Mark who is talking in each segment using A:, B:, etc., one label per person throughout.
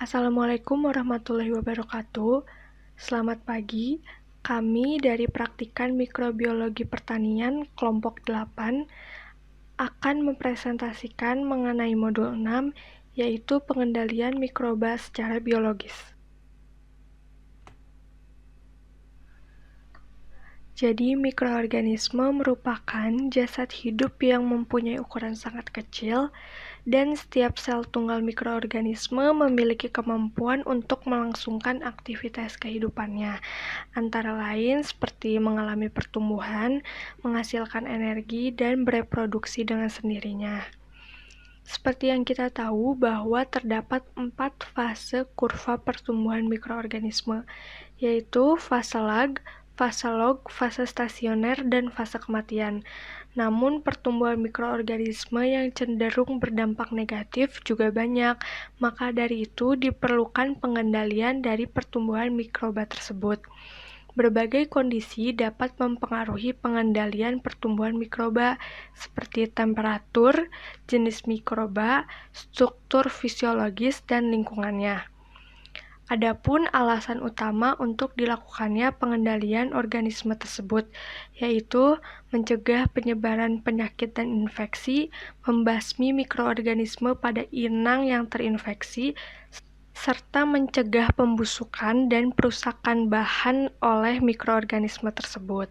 A: Assalamualaikum warahmatullahi wabarakatuh. Selamat pagi. Kami dari Praktikan Mikrobiologi Pertanian kelompok 8 akan mempresentasikan mengenai modul 6, yaitu pengendalian mikroba secara biologis. Jadi, mikroorganisme merupakan jasad hidup yang mempunyai ukuran sangat kecil, dan setiap sel tunggal mikroorganisme memiliki kemampuan untuk melangsungkan aktivitas kehidupannya, antara lain seperti mengalami pertumbuhan, menghasilkan energi, dan bereproduksi dengan sendirinya. Seperti yang kita tahu bahwa terdapat 4 fase kurva pertumbuhan mikroorganisme, yaitu fase lag, fase log, fase stasioner, dan fase kematian. Namun, pertumbuhan mikroorganisme yang cenderung berdampak negatif juga banyak, maka dari itu diperlukan pengendalian dari pertumbuhan mikroba tersebut. Berbagai kondisi dapat mempengaruhi pengendalian pertumbuhan mikroba, seperti temperatur, jenis mikroba, struktur fisiologis, dan lingkungannya. Adapun alasan utama untuk dilakukannya pengendalian organisme tersebut, yaitu mencegah penyebaran penyakit dan infeksi, membasmi mikroorganisme pada inang yang terinfeksi, serta mencegah pembusukan dan perusakan bahan oleh mikroorganisme tersebut.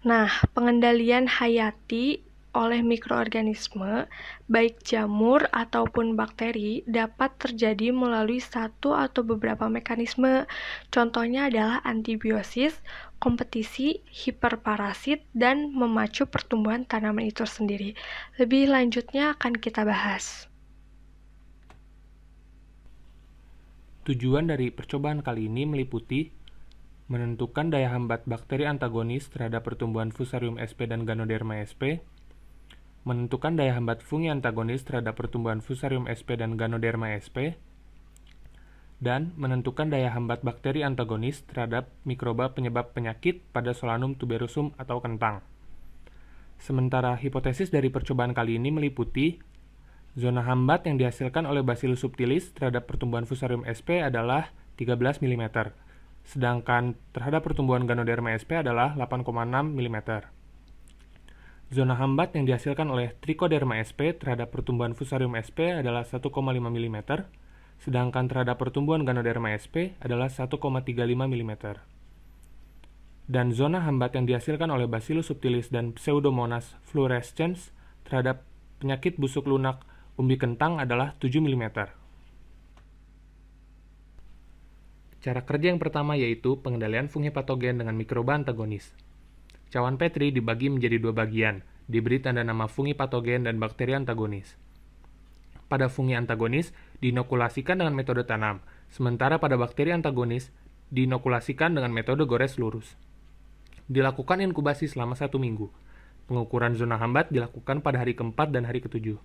A: Nah, pengendalian hayati oleh mikroorganisme, baik jamur ataupun bakteri, dapat terjadi melalui satu atau beberapa mekanisme. Contohnya adalah antibiosis, kompetisi, hiperparasit, dan memacu pertumbuhan tanaman itu sendiri. Lebih lanjutnya akan kita bahas.
B: Tujuan dari percobaan kali ini meliputi menentukan daya hambat bakteri antagonis terhadap pertumbuhan Fusarium sp dan Ganoderma sp, menentukan daya hambat fungi antagonis terhadap pertumbuhan Fusarium sp dan Ganoderma sp, dan menentukan daya hambat bakteri antagonis terhadap mikroba penyebab penyakit pada Solanum tuberosum atau kentang. Sementara hipotesis dari percobaan kali ini meliputi zona hambat yang dihasilkan oleh Bacillus subtilis terhadap pertumbuhan Fusarium sp adalah 13 mm, sedangkan terhadap pertumbuhan Ganoderma sp adalah 8,6 mm. Zona hambat yang dihasilkan oleh Trichoderma sp terhadap pertumbuhan Fusarium sp adalah 1,5 mm, sedangkan terhadap pertumbuhan Ganoderma sp adalah 1,35 mm. Dan zona hambat yang dihasilkan oleh Bacillus subtilis dan Pseudomonas fluorescens terhadap penyakit busuk lunak umbi kentang adalah 7 mm. Cara kerja yang pertama yaitu pengendalian fungi patogen dengan mikroba antagonis. Cawan Petri dibagi menjadi 2 bagian, diberi tanda nama fungi patogen dan bakteri antagonis. Pada fungi antagonis, diinokulasikan dengan metode tanam, sementara pada bakteri antagonis, diinokulasikan dengan metode gores lurus. Dilakukan inkubasi selama 1 minggu. Pengukuran zona hambat dilakukan pada hari ke-4 dan hari ke-7.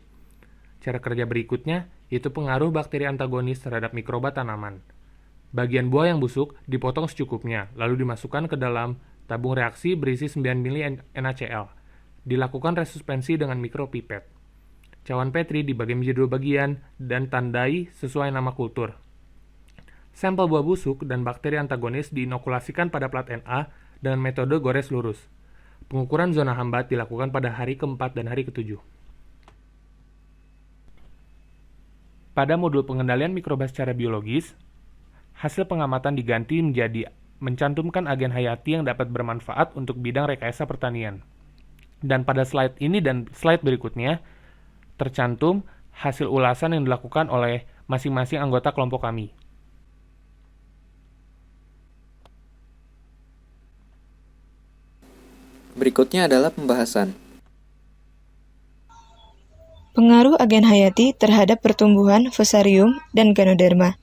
B: Cara kerja berikutnya, yaitu pengaruh bakteri antagonis terhadap mikroba tanaman. Bagian buah yang busuk dipotong secukupnya, lalu dimasukkan ke dalam tabung reaksi berisi 9 mili NaCl. Dilakukan resuspensi dengan mikropipet. Cawan Petri dibagi menjadi 2 bagian dan tandai sesuai nama kultur. Sampel buah busuk dan bakteri antagonis diinokulasikan pada plat Na dengan metode gores lurus. Pengukuran zona hambat dilakukan pada hari ke-4 dan hari ke-7. Pada modul pengendalian mikroba secara biologis, hasil pengamatan diganti menjadi mencantumkan agen hayati yang dapat bermanfaat untuk bidang rekayasa pertanian. Dan pada slide ini dan slide berikutnya, tercantum hasil ulasan yang dilakukan oleh masing-masing anggota kelompok kami.
C: Berikutnya adalah pembahasan.
D: Pengaruh agen hayati terhadap pertumbuhan Fusarium dan Ganoderma.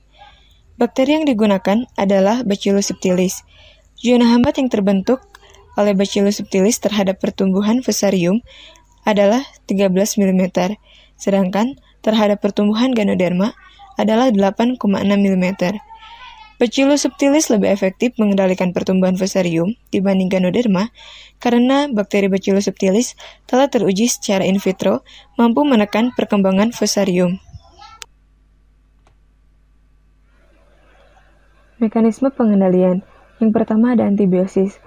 D: Bakteri yang digunakan adalah Bacillus subtilis. Zona hambat yang terbentuk oleh Bacillus subtilis terhadap pertumbuhan Fusarium adalah 13 mm, sedangkan terhadap pertumbuhan Ganoderma adalah 8,6 mm. Bacillus subtilis lebih efektif mengendalikan pertumbuhan Fusarium dibanding Ganoderma karena bakteri Bacillus subtilis telah teruji secara in vitro mampu menekan perkembangan Fusarium. Mekanisme pengendalian. Yang pertama ada antibiosis,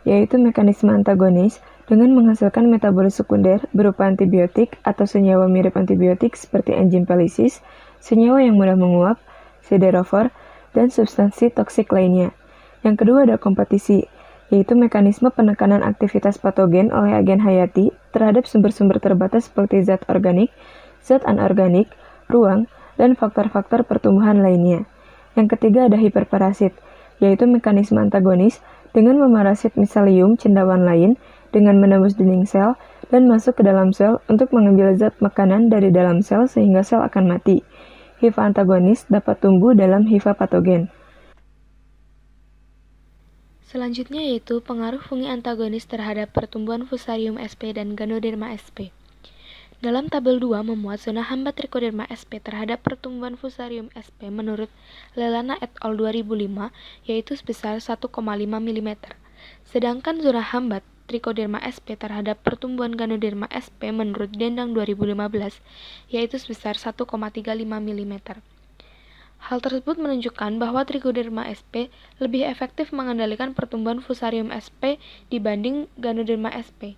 D: yaitu mekanisme antagonis dengan menghasilkan metabolit sekunder berupa antibiotik atau senyawa mirip antibiotik seperti enzim pelisis, senyawa yang mudah menguap, siderofor, dan substansi toksik lainnya. Yang kedua ada kompetisi, yaitu mekanisme penekanan aktivitas patogen oleh agen hayati terhadap sumber-sumber terbatas seperti zat organik, zat anorganik, ruang, dan faktor-faktor pertumbuhan lainnya. Yang ketiga ada hiperparasit, yaitu mekanisme antagonis dengan memarasit miselium cendawan lain dengan menembus dinding sel dan masuk ke dalam sel untuk mengambil zat makanan dari dalam sel sehingga sel akan mati. HIV antagonis dapat tumbuh dalam HIV patogen.
A: Selanjutnya yaitu pengaruh fungi antagonis terhadap pertumbuhan Fusarium sp dan Ganoderma sp. Dalam tabel 2 memuat zona hambat Trichoderma sp terhadap pertumbuhan Fusarium sp menurut Lelana et al. 2005 yaitu sebesar 1,5 mm. Sedangkan zona hambat Trichoderma sp terhadap pertumbuhan Ganoderma sp menurut Dendang 2015 yaitu sebesar 1,35 mm. Hal tersebut menunjukkan bahwa Trichoderma sp lebih efektif mengendalikan pertumbuhan Fusarium sp dibanding Ganoderma sp.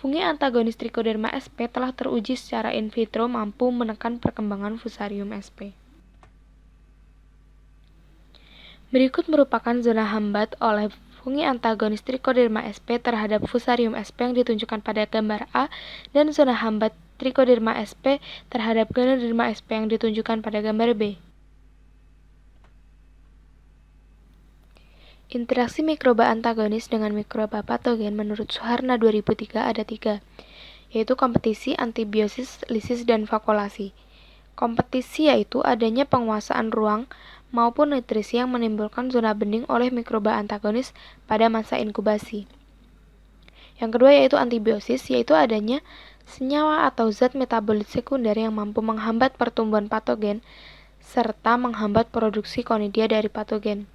A: Fungi antagonis Trichoderma sp telah teruji secara in vitro mampu menekan perkembangan Fusarium sp. Berikut merupakan zona hambat oleh fungi antagonis Trichoderma sp terhadap Fusarium sp yang ditunjukkan pada gambar A dan zona hambat Trichoderma sp terhadap Ganoderma sp yang ditunjukkan pada gambar B. Interaksi mikroba antagonis dengan mikroba patogen menurut Suharna 2003 ada 3, yaitu kompetisi, antibiosis, lisis, dan vakuolasi. Kompetisi yaitu adanya penguasaan ruang maupun nutrisi yang menimbulkan zona bening oleh mikroba antagonis pada masa inkubasi. Yang kedua yaitu antibiosis, yaitu adanya senyawa atau zat metabolit sekunder yang mampu menghambat pertumbuhan patogen serta menghambat produksi konidia dari patogen.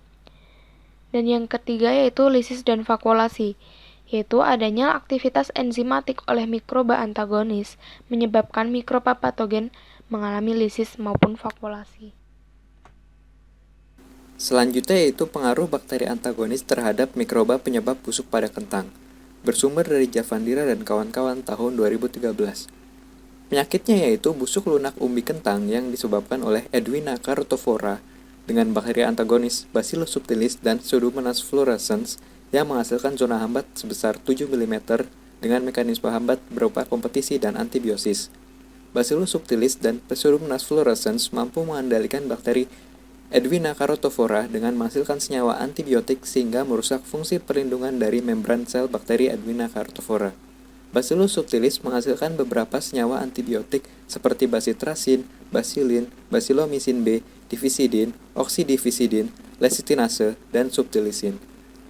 A: Dan yang ketiga yaitu lisis dan vakuolasi, yaitu adanya aktivitas enzimatik oleh mikroba antagonis menyebabkan mikroba patogen mengalami lisis maupun vakuolasi.
C: Selanjutnya yaitu pengaruh bakteri antagonis terhadap mikroba penyebab busuk pada kentang, bersumber dari Javandira dan kawan-kawan tahun 2013. Penyakitnya yaitu busuk lunak umbi kentang yang disebabkan oleh Edwina carotophora dengan bakteri antagonis Bacillus subtilis dan Pseudomonas fluorescens yang menghasilkan zona hambat sebesar 7 mm dengan mekanisme hambat berupa kompetisi dan antibiosis. Bacillus subtilis dan Pseudomonas fluorescens mampu mengendalikan bakteri Edwina carotophora dengan menghasilkan senyawa antibiotik sehingga merusak fungsi perlindungan dari membran sel bakteri Edwina carotophora. Bacillus subtilis menghasilkan beberapa senyawa antibiotik seperti bacitracin, bacillin, bacillomycin B, divisidin, oksidivisidin, lecitinase, dan subtilisin.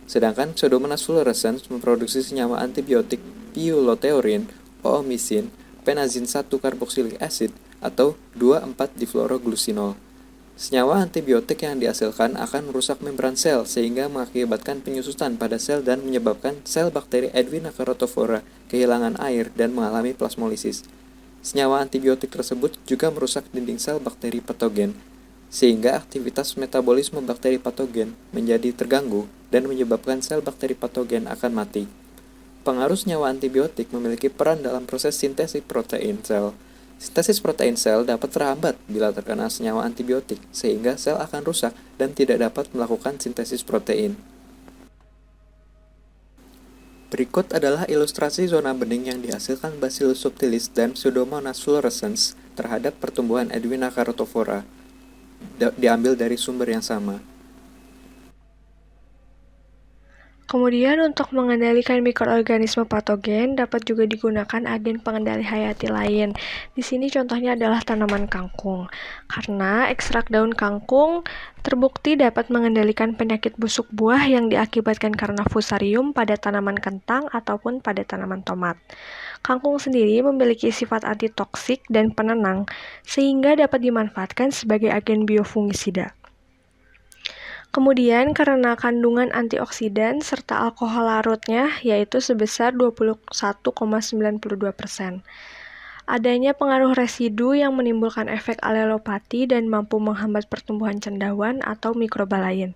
C: Sedangkan Pseudomonas fluorescens memproduksi senyawa antibiotik piulothiorin, oomycin, penazin 1-carboxylic acid, atau 2,4-difluoroglucinol. Senyawa antibiotik yang dihasilkan akan merusak membran sel sehingga mengakibatkan penyusutan pada sel dan menyebabkan sel bakteri Edwina carotophora kehilangan air dan mengalami plasmolisis. Senyawa antibiotik tersebut juga merusak dinding sel bakteri patogen, sehingga aktivitas metabolisme bakteri patogen menjadi terganggu dan menyebabkan sel bakteri patogen akan mati. Pengaruh senyawa antibiotik memiliki peran dalam proses sintesis protein sel. Sintesis protein sel dapat terhambat bila terkena senyawa antibiotik, sehingga sel akan rusak dan tidak dapat melakukan sintesis protein. Berikut adalah ilustrasi zona bening yang dihasilkan Bacillus subtilis dan Pseudomonas fluorescens terhadap pertumbuhan Edwina carotophora, diambil dari sumber yang sama.
A: Kemudian untuk mengendalikan mikroorganisme patogen dapat juga digunakan agen pengendali hayati lain. Di sini contohnya adalah tanaman kangkung. Karena ekstrak daun kangkung terbukti dapat mengendalikan penyakit busuk buah yang diakibatkan karena fusarium pada tanaman kentang ataupun pada tanaman tomat. Kangkung sendiri memiliki sifat antitoksik dan penenang sehingga dapat dimanfaatkan sebagai agen biofungisida. Kemudian karena kandungan antioksidan serta alkohol larutnya yaitu sebesar 21,92%. Adanya pengaruh residu yang menimbulkan efek alelopati dan mampu menghambat pertumbuhan cendawan atau mikroba lain.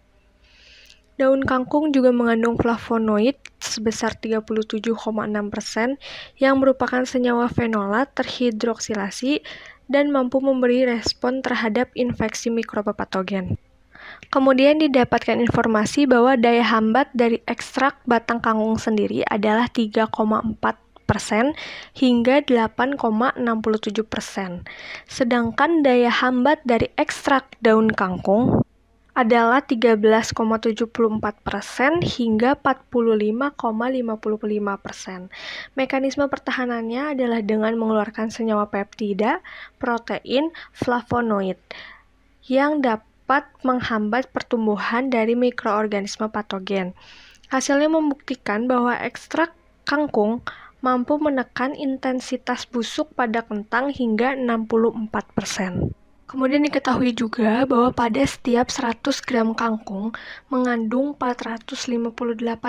A: Daun kangkung juga mengandung flavonoid sebesar 37,6% yang merupakan senyawa fenolat terhidroksilasi dan mampu memberi respon terhadap infeksi mikroba patogen. Kemudian didapatkan informasi bahwa daya hambat dari ekstrak batang kangkung sendiri adalah 3,4% hingga 8,67%. Sedangkan daya hambat dari ekstrak daun kangkung adalah 13,74% hingga 45,55%. Mekanisme pertahanannya adalah dengan mengeluarkan senyawa peptida, protein, flavonoid yang dapat menghambat pertumbuhan dari mikroorganisme patogen. Hasilnya membuktikan bahwa ekstrak kangkung mampu menekan intensitas busuk pada kentang hingga 64%. Kemudian diketahui juga bahwa pada setiap 100 gram kangkung mengandung 458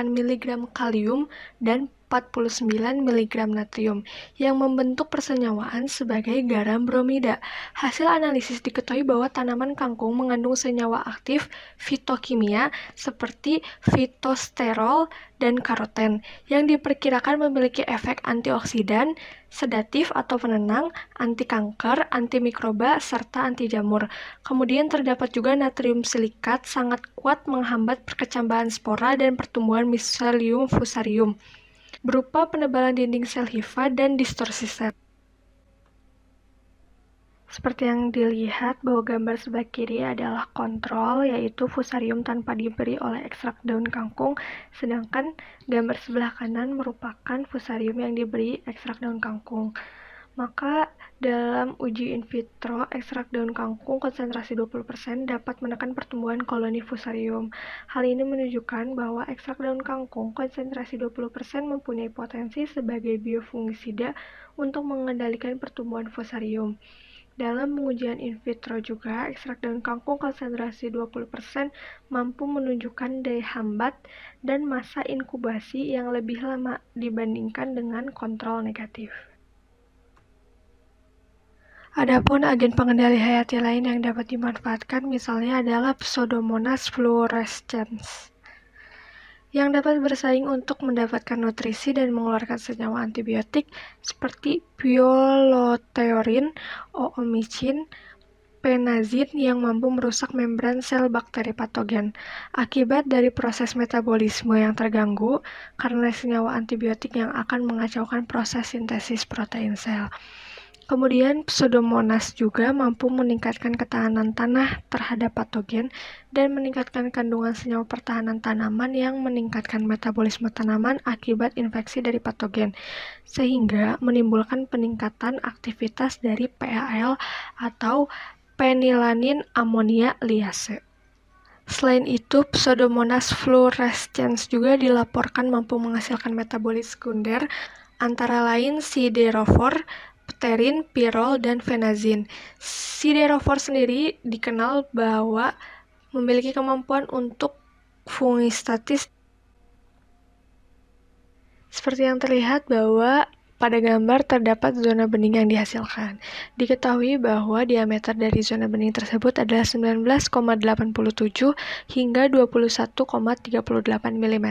A: mg kalium dan 49 mg natrium yang membentuk persenyawaan sebagai garam bromida. Hasil analisis diketahui bahwa tanaman kangkung mengandung senyawa aktif fitokimia seperti fitosterol dan karoten yang diperkirakan memiliki efek antioksidan, sedatif atau penenang, anti kanker, antimikroba, serta anti jamur. Kemudian terdapat juga natrium silikat sangat kuat menghambat perkecambahan spora dan pertumbuhan Mycelium fusarium berupa penebalan dinding sel hifa dan distorsi sel. Seperti yang dilihat bahwa gambar sebelah kiri adalah kontrol, yaitu fusarium tanpa diberi oleh ekstrak daun kangkung, sedangkan gambar sebelah kanan merupakan fusarium yang diberi ekstrak daun kangkung. Maka dalam uji in vitro, ekstrak daun kangkung konsentrasi 20% dapat menekan pertumbuhan koloni fusarium. Hal ini menunjukkan bahwa ekstrak daun kangkung konsentrasi 20% mempunyai potensi sebagai biofungisida untuk mengendalikan pertumbuhan fusarium. Dalam pengujian in vitro juga, ekstrak daun kangkung konsentrasi 20% mampu menunjukkan daya hambat dan masa inkubasi yang lebih lama dibandingkan dengan kontrol negatif. Adapun agen pengendali hayati lain yang dapat dimanfaatkan misalnya adalah Pseudomonas fluorescens yang dapat bersaing untuk mendapatkan nutrisi dan mengeluarkan senyawa antibiotik seperti pioloteorin, oomycin, penazin yang mampu merusak membran sel bakteri patogen akibat dari proses metabolisme yang terganggu karena senyawa antibiotik yang akan mengacaukan proses sintesis protein sel. Kemudian Pseudomonas juga mampu meningkatkan ketahanan tanah terhadap patogen dan meningkatkan kandungan senyawa pertahanan tanaman yang meningkatkan metabolisme tanaman akibat infeksi dari patogen, sehingga menimbulkan peningkatan aktivitas dari PAL atau penilanin amonia liase. Selain itu, Pseudomonas fluorescens juga dilaporkan mampu menghasilkan metabolit sekunder antara lain siderofor, pterin, pirol, dan fenazin. Siderofor sendiri dikenal bahwa memiliki kemampuan untuk fungistatis. Seperti yang terlihat bahwa pada gambar terdapat zona bening yang dihasilkan. Diketahui bahwa diameter dari zona bening tersebut adalah 19,87 hingga 21,38 mm.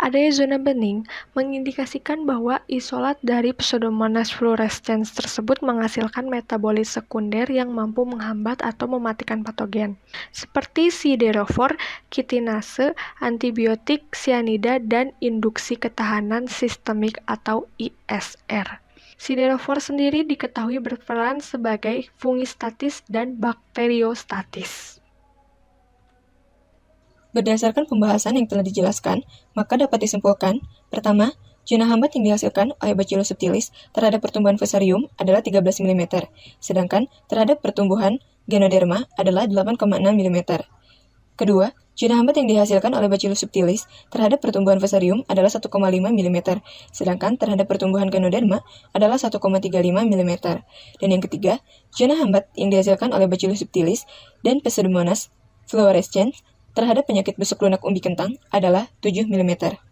A: Adanya zona bening mengindikasikan bahwa isolat dari Pseudomonas fluorescens tersebut menghasilkan metabolit sekunder yang mampu menghambat atau mematikan patogen, seperti siderofor, kitinase, antibiotik, sianida, dan induksi ketahanan sistemik atau ISR. Siderofor sendiri diketahui berperan sebagai fungistatis dan bakteriostatis.
D: Berdasarkan pembahasan yang telah dijelaskan, maka dapat disimpulkan, pertama, zona hambat yang dihasilkan oleh Bacillus subtilis terhadap pertumbuhan fusarium adalah 13 mm, sedangkan terhadap pertumbuhan Ganoderma adalah 8,6 mm. Kedua, zona hambat yang dihasilkan oleh Bacillus subtilis terhadap pertumbuhan fusarium adalah 1,5 mm, sedangkan terhadap pertumbuhan Ganoderma adalah 1,35 mm. Dan yang ketiga, zona hambat yang dihasilkan oleh Bacillus subtilis dan Pseudomonas fluorescens terhadap penyakit busuk lunak umbi kentang adalah 7 mm.